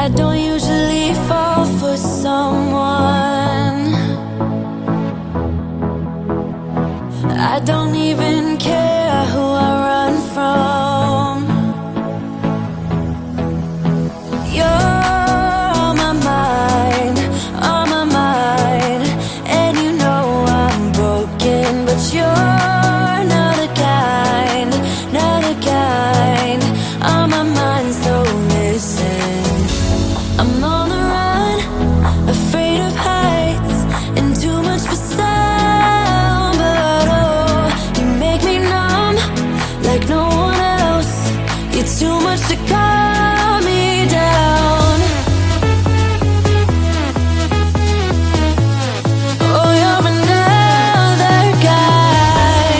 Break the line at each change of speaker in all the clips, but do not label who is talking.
I don't usually fall for someone. I don't even care who I run from. You're on my mind, on my mind. And you know I'm broken, but you're not the kind, not the kind. On my mind, so listen. I'm on the run, afraid of heights, and too much for sound. But oh, you make me numb, like no one else. You're too much to calm me down. Oh, you're another guy.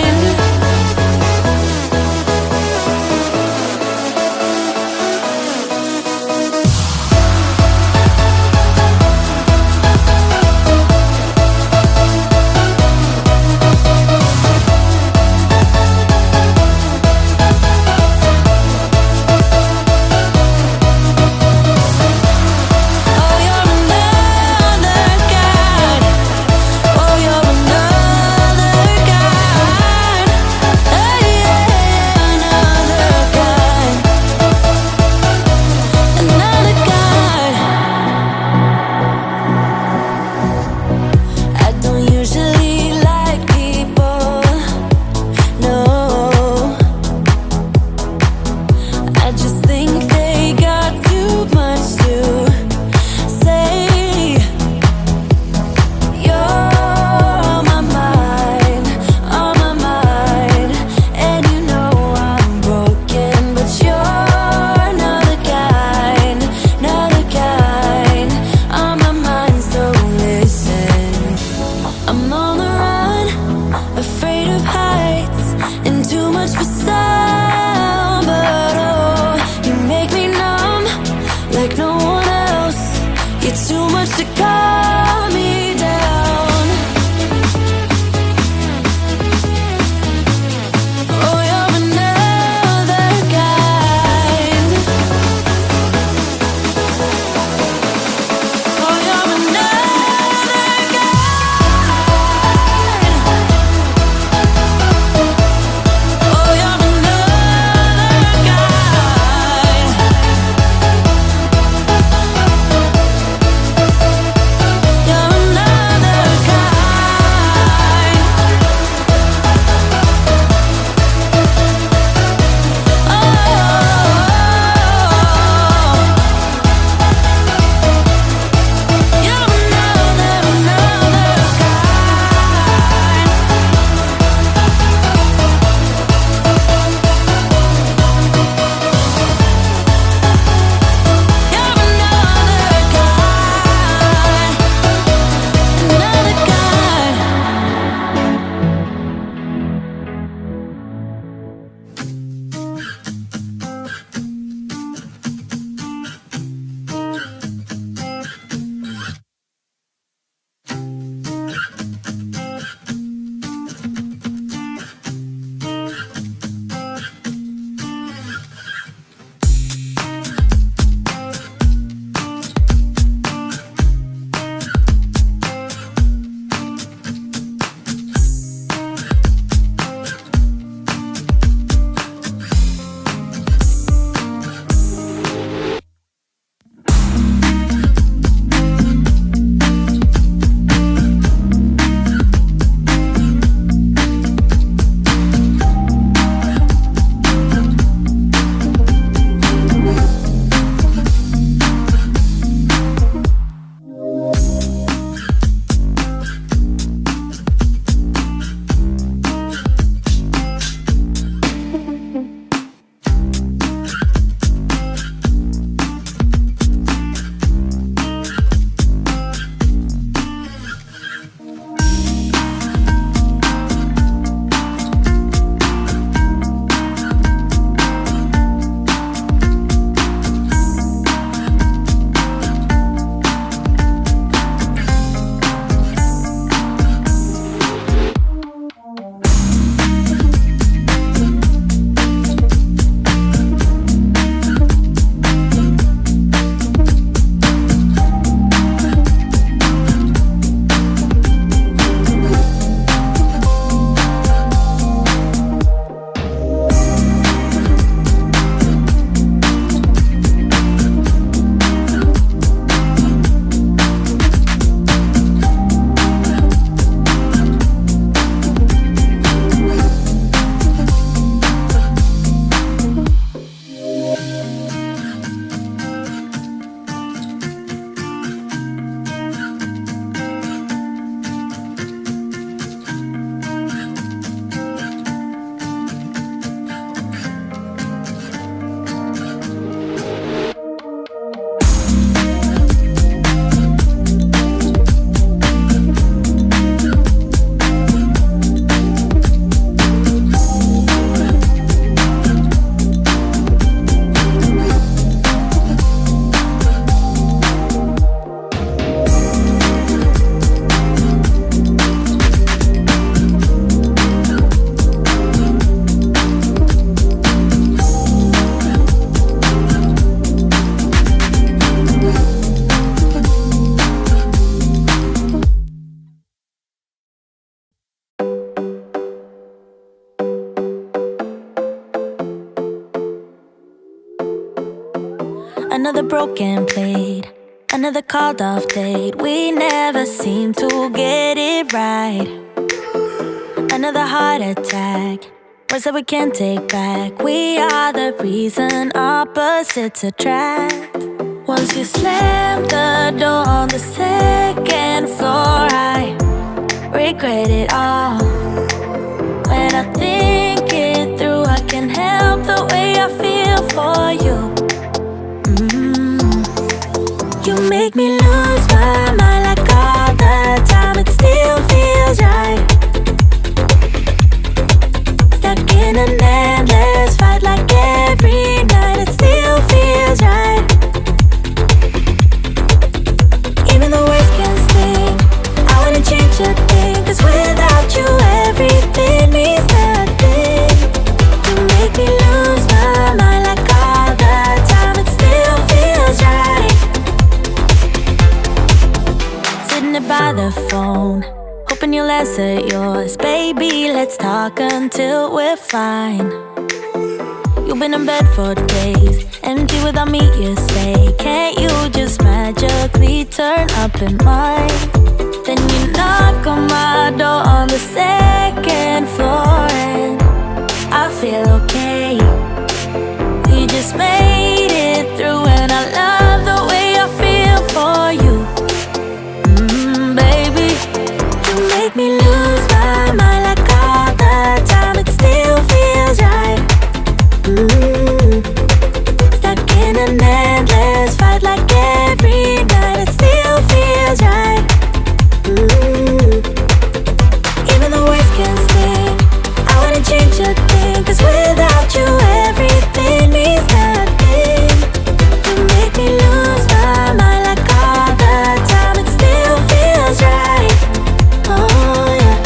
Another broken plate, another called off date. We never seem to get it right. Another heart attack, words that we can't take back. We are the reason opposites attract. Once you slam the door on the second floor, I regret it all. When I think it through, I can't help the way I feel for you. You make me lose my mind like all the time. It still feels right. Stuck in an endless fight like every night. It still feels right. Even the words can sting. I wouldn't change a thing, 'cause without you everything means nothing. You make me lose my mind like all the time. It still feels right. Sitting there by the phone, hoping you'll answer yours. Baby, let's talk until we're fine. You've been in bed for days, empty without me, you say. Can't you just magically turn up in mine? Then you knock on my door on the second floor, and I feel okay. We just made it through, and I love the way I feel for you. Baby, you make me lose my mind like all the time. It still feels right. Stuck in an endless fight like every night. It still feels right. Even the words can sting. I wouldn't change a thing, 'cause without you everything means nothing. You make me lose my mind like all the time. It still feels right. Oh yeah.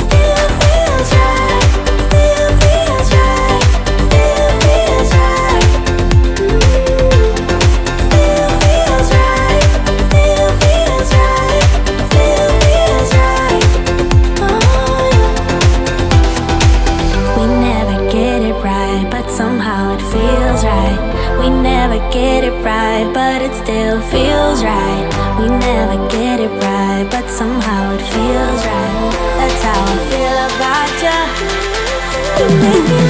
Still feels right. Still feels right. Still feels right. Still feels right. Still feels right. Still feels right. Oh yeah. We never get it right, but somehow it feels right. We never get it right, but it still feels right. We never get it right, but somehow it feels right. That's how I feel about you. You make me